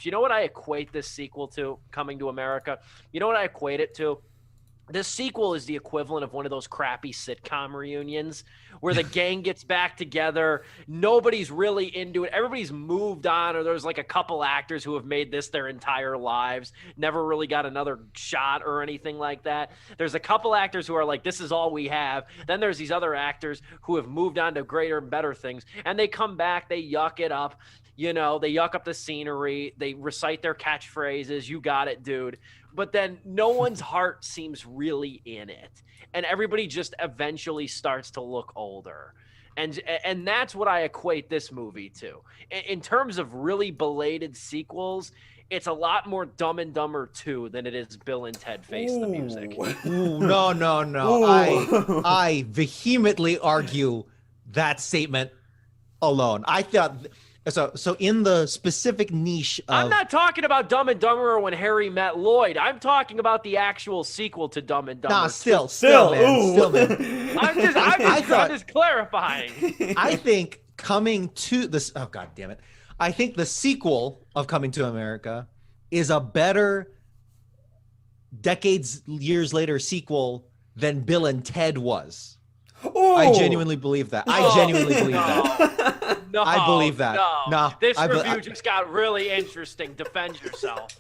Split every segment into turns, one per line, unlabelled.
You know what I equate this sequel to, Coming to America? You know what I equate it to? This sequel is the equivalent of one of those crappy sitcom reunions where the gang gets back together. Nobody's really into it. Everybody's moved on, or there's like a couple actors who have made this their entire lives, never really got another shot or anything like that. There's a couple actors who are like, this is all we have. Then there's these other actors who have moved on to greater and better things, and they come back, they yuck it up. You know, they yuck up the scenery. They recite their catchphrases. You got it, dude. But then no one's heart seems really in it. And everybody just eventually starts to look older. And that's what I equate this movie to. In terms of really belated sequels, it's a lot more Dumb and Dumber 2 than it is Bill and Ted Face the Music.
Ooh, no. I vehemently argue that statement alone. I thought... So in the specific niche of...
I'm not talking about Dumb and Dumber when Harry met Lloyd. I'm talking about the actual sequel to Dumb and Dumber.
Nah, still, man.
I'm just clarifying.
I think coming to this... Oh, God damn it. I think the sequel of Coming to America is a better years later sequel than Bill and Ted was.
Ooh.
I genuinely believe that.
No,
I believe that. No.
This review just got really interesting. Defend yourself.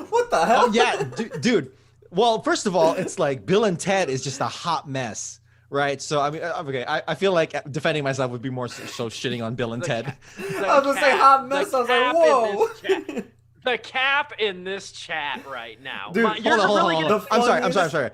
What the hell?
Oh, yeah, dude. Well, first of all, it's like Bill and Ted is just a hot mess, right? So, I mean, okay, I feel like defending myself would be more so shitting on Bill and Ted.
I was going to say hot mess. I was like, whoa.
The cap in this chat right now.
Dude, hold on. I'm sorry.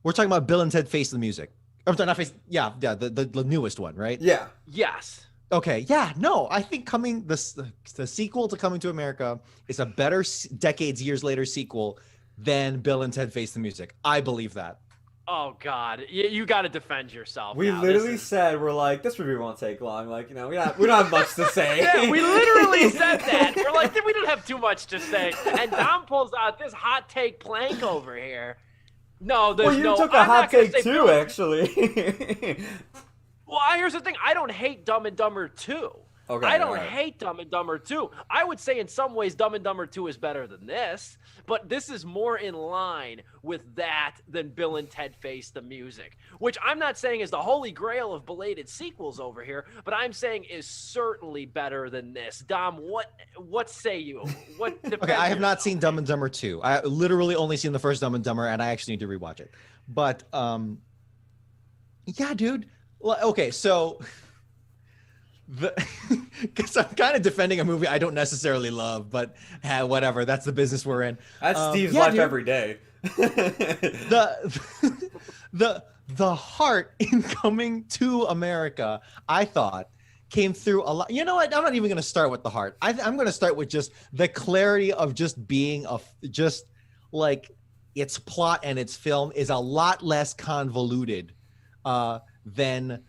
We're talking about Bill and Ted Face the Music. I'm sorry, not Face. Yeah, the newest one, right?
Yeah.
Yes.
Okay. Yeah. No, I think the sequel to Coming to America is a better years later sequel than Bill and Ted Face the Music. I believe that.
Oh God, you got to defend yourself.
We literally said we're like, this review won't take long. Like, you know, we don't have much to say.
Yeah, we literally said that. We're like, we don't have too much to say. And Dom pulls out this hot take plank over here. No, there's
you took a hot take too, actually.
Well, here's the thing. I don't hate Dumb and Dumber 2.
Okay,
I don't hate Dumb and Dumber 2. I would say in some ways Dumb and Dumber 2 is better than this, but this is more in line with that than Bill and Ted Face the Music, which I'm not saying is the holy grail of belated sequels over here, but I'm saying is certainly better than this. Dom, what say you?
Okay, I have not seen Dumb and Dumber 2. I literally only seen the first Dumb and Dumber, and I actually need to rewatch it. But yeah, dude. Well, okay, so because I'm kind of defending a movie I don't necessarily love, but whatever. That's the business we're in.
That's Steve's life every day.
The heart in Coming to America, I thought, came through a lot. You know what? I'm not even going to start with the heart. I'm going to start with just the clarity of just being just like its plot and its film is a lot less convoluted than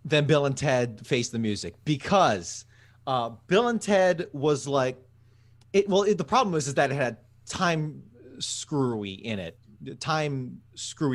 Bill and Ted Face the Music, because Bill and Ted was like it. Well, the problem is that it had time screwy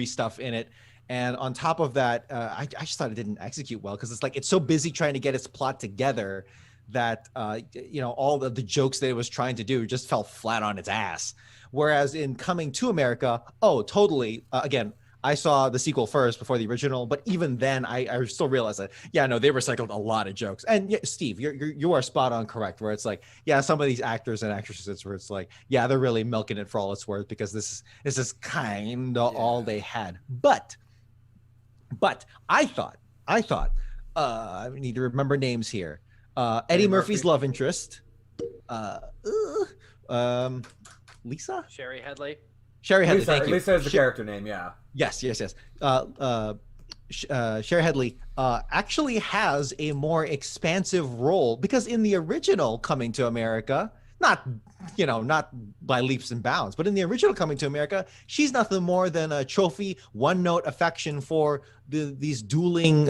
stuff in it, and on top of that, I just thought it didn't execute well, because it's so busy trying to get its plot together that all of the jokes that it was trying to do just fell flat on its ass. Whereas in Coming to America, totally. Again, I saw the sequel first before the original, but even then, I still realized that, they recycled a lot of jokes. And yeah, Steve, you are spot on correct, where it's like, some of these actors and actresses where it's like, they're really milking it for all it's worth, because this is kind of all they had. But I thought, I need to remember names here. Eddie Murphy's love interest, Lisa?
Sherry Headley.
Thank you.
Lisa is the character name, yeah.
Yes. Sherry Headley actually has a more expansive role, because in the original Coming to America, not by leaps and bounds, but in the original Coming to America, she's nothing more than a trophy, one-note affection for these dueling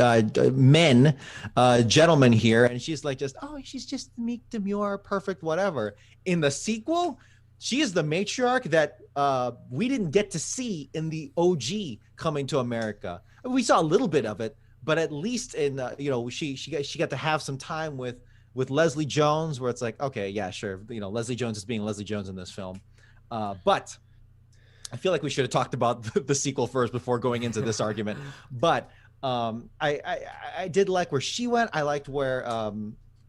gentlemen here, and she's like she's just meek, demure, perfect, whatever. In the sequel, she is the matriarch that we didn't get to see in the OG Coming to America. We saw a little bit of it, but at least in she got to have some time with with Leslie Jones, where it's like, okay, yeah, sure, Leslie Jones is being Leslie Jones in this film, but I feel like we should have talked about the sequel first before going into this argument. But I did like where she went. I liked where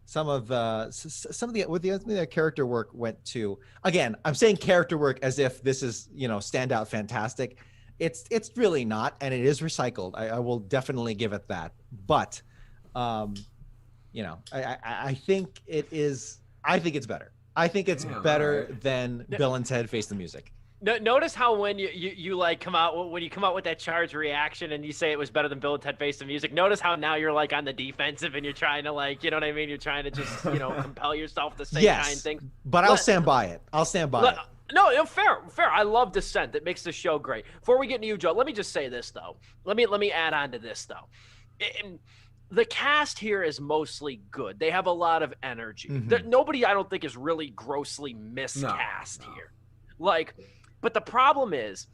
some of the character work went to. Again, I'm saying character work as if this is standout fantastic. It's really not, and it is recycled. I will definitely give it that. But I think it is. I think it's better. I think it's better than Bill and Ted Face the Music.
Notice how when you like come out with that charged reaction and you say it was better than Bill and Ted Face the Music. Notice how now you're like on the defensive and you're trying to you know what I mean? You're trying to just compel yourself to say kind things.
But I'll stand by it. it.
No, fair. I love dissent. That makes the show great. Before we get into you, Joe, let me just say this though. Let me add on to this though. The cast here is mostly good. They have a lot of energy.
Mm-hmm.
Nobody, I don't think, is really grossly miscast here. But the problem is,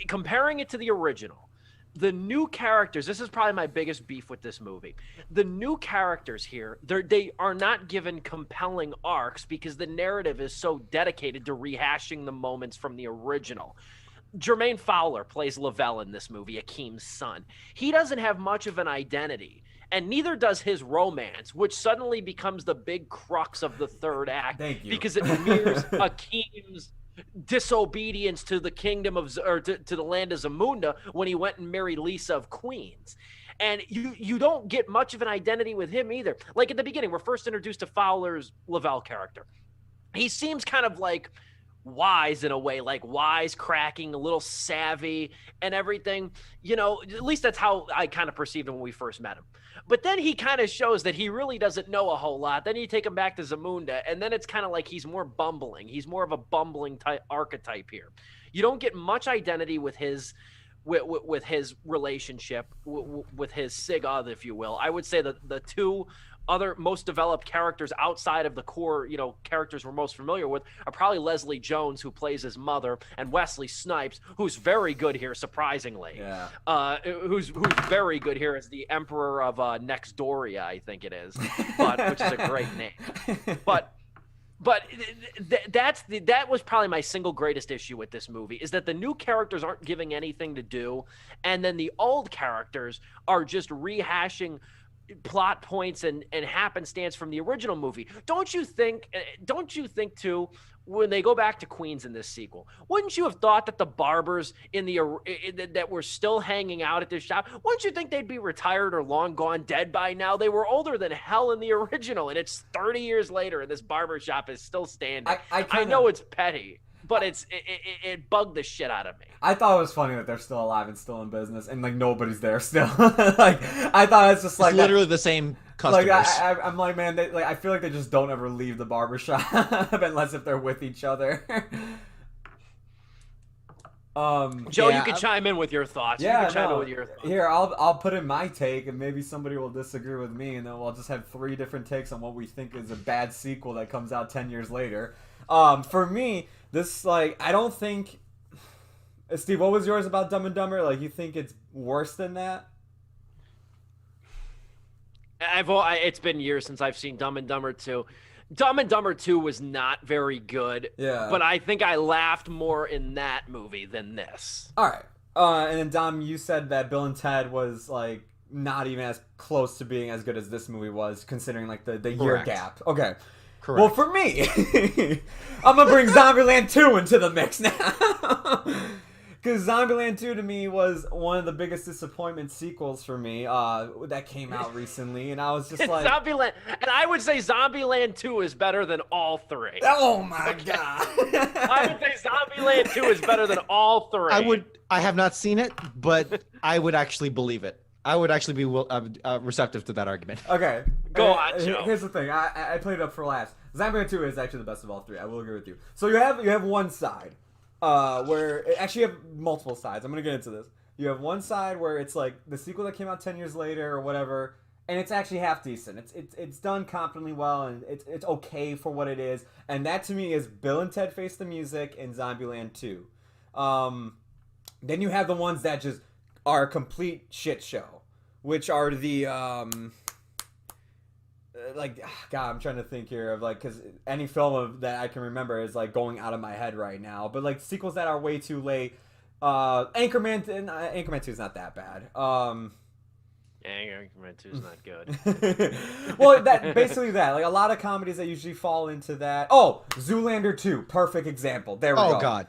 comparing it to the original, the new characters, this is probably my biggest beef with this movie. The new characters here, they are not given compelling arcs because the narrative is so dedicated to rehashing the moments from the original. Jermaine Fowler plays Lavelle in this movie, Akeem's son. He doesn't have much of an identity, and neither does his romance, which suddenly becomes the big crux of the third act.
Thank you.
Because it mirrors Akeem's disobedience to the kingdom of to the land of Zamunda when he went and married Lisa of Queens. And you don't get much of an identity with him either. Like at the beginning, we're first introduced to Fowler's Lavelle character. He seems kind of like wise in a way, like wise cracking, a little savvy and everything. At least that's how I kind of perceived him when we first met him. But then he kind of shows that he really doesn't know a whole lot. Then you take him back to Zamunda, and then it's kind of like he's more bumbling. He's more of a bumbling type archetype here. You don't get much identity with his relationship with his Sigurd, if you will. I would say that the two other most developed characters outside of the core, characters we're most familiar with are probably Leslie Jones, who plays his mother, and Wesley Snipes, who's very good here, surprisingly.
Yeah.
Who's very good here as the Emperor of Nextdoria, I think it is, which is a great name. But that was probably my single greatest issue with this movie, is that the new characters aren't giving anything to do, and then the old characters are just rehashing plot points and happenstance from the original movie. Don't you think too, when they go back to Queens in this sequel, wouldn't you have thought that the barbers that were still hanging out at this shop, wouldn't you think they'd be retired or long gone dead by now? They were older than hell in the original, and it's 30 years later and this barber shop is still standing. I know it's petty, but it bugged the shit out of me.
I thought it was funny that they're still alive and still in business, and nobody's there still. I thought it's just
it's literally the same customers.
I'm like, man, I feel like they just don't ever leave the barbershop unless if they're with each other.
Joe, you can chime in with your thoughts.
Here, I'll put in my take, and maybe somebody will disagree with me, and then we'll just have 3 different takes on what we think is a bad sequel that comes out 10 years later. For me, this, I don't think... Steve, what was yours about Dumb and Dumber? You think it's worse than that?
It's been years since I've seen Dumb and Dumber 2. Dumb and Dumber 2 was not very good.
Yeah.
But I think I laughed more in that movie than this.
All right. And then, Dom, you said that Bill and Ted was, not even as close to being as good as this movie was, considering, the year gap. Okay.
Correct.
Well, for me, I'm going to bring Zombieland 2 into the mix now. Because Zombieland 2 to me was one of the biggest disappointment sequels for me that came out recently. And I was just like...
Zombieland, and I would say Zombieland 2 is better than all 3.
Oh my God.
I would say Zombieland 2 is better than all 3.
I have not seen it, but I would actually believe it. I would actually be receptive to that argument.
Okay.
Go on, Joe.
Here's the thing. I played it up for laughs. Zombieland 2 is actually the best of all 3. I will agree with you. So you have one side. Where actually you have multiple sides. I'm gonna get into this. You have one side where it's the sequel that came out 10 years later or whatever, and it's actually half decent. It's done competently well, and it's okay for what it is. And that to me is Bill and Ted Face the Music and Zombieland 2. Then you have the ones that just are a complete shit show, which are the like, God, I'm trying to think here of like, because any film that I can remember is like going out of my head right now. But like sequels that are way too late. Anchorman 2 is not that bad.
Anchorman 2 is not good.
Well, that basically that. Like a lot of comedies that usually fall into that. Oh, Zoolander 2, perfect example. There we go.
Oh God.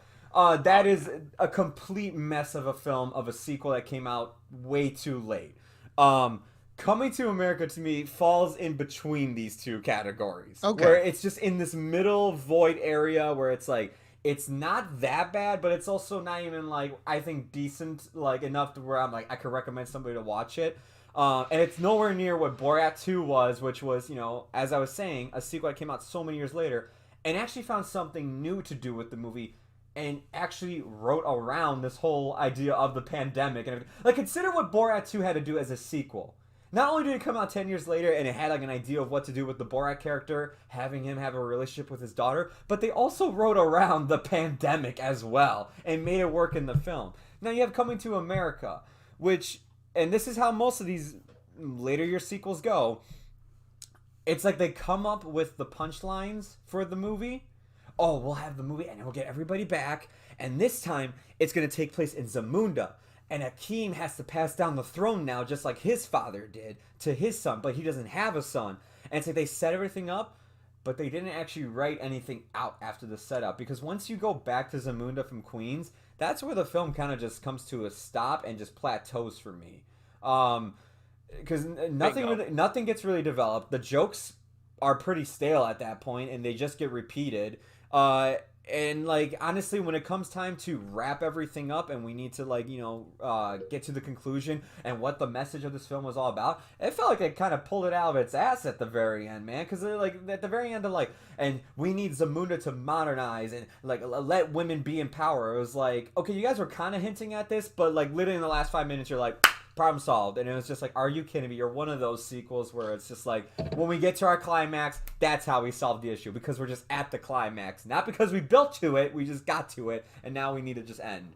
That is a complete mess of a film of a sequel that came out way too late. Coming to America to me falls in between these two categories.
Okay.
Where it's just in this middle void area where it's like it's not that bad, but it's also not even like I think decent like enough to where I'm like I could recommend somebody to watch it. And it's nowhere near what Borat 2 was, which was, you know, as I was saying, a sequel that came out so many years later and actually found something new to do with the movie and actually wrote around this whole idea of the pandemic and everything. Like, consider what Borat 2 had to do as a sequel. Not only did it come out 10 years later and it had like an idea of what to do with the Borat character, having him have a relationship with his daughter, but they also wrote around the pandemic as well and made it work in the film. Now you have Coming to America, which, and this is how most of these later year sequels go, it's like they come up with the punchlines for the movie. Oh, we'll have the movie and we'll get everybody back, and this time it's going to take place in Zamunda. And Akeem has to pass down the throne now, just like his father did to his son, but he doesn't have a son. And so they set everything up, but they didn't actually write anything out after the setup. Because once you go back to Zamunda from Queens, that's where the film kind of just comes to a stop and just plateaus for me. Because nothing gets really developed. The jokes are pretty stale at that point, and they just get repeated. And like honestly, when it comes time to wrap everything up and we need to like, you know, get to the conclusion and what the message of this film was all about, it felt like they kind of pulled it out of its ass at the very end, man. Because they're like at the very end, they're like, and we need Zamunda to modernize and like let women be in power. It was like, okay, you guys were kind of hinting at this, but like literally in the last 5 minutes, you're like, problem solved. And it was just like, are you kidding me? You're one of those sequels where it's just like, when we get to our climax, that's how we solve the issue, because we're just at the climax, not because we built to it, we just got to it, and now we need to just end.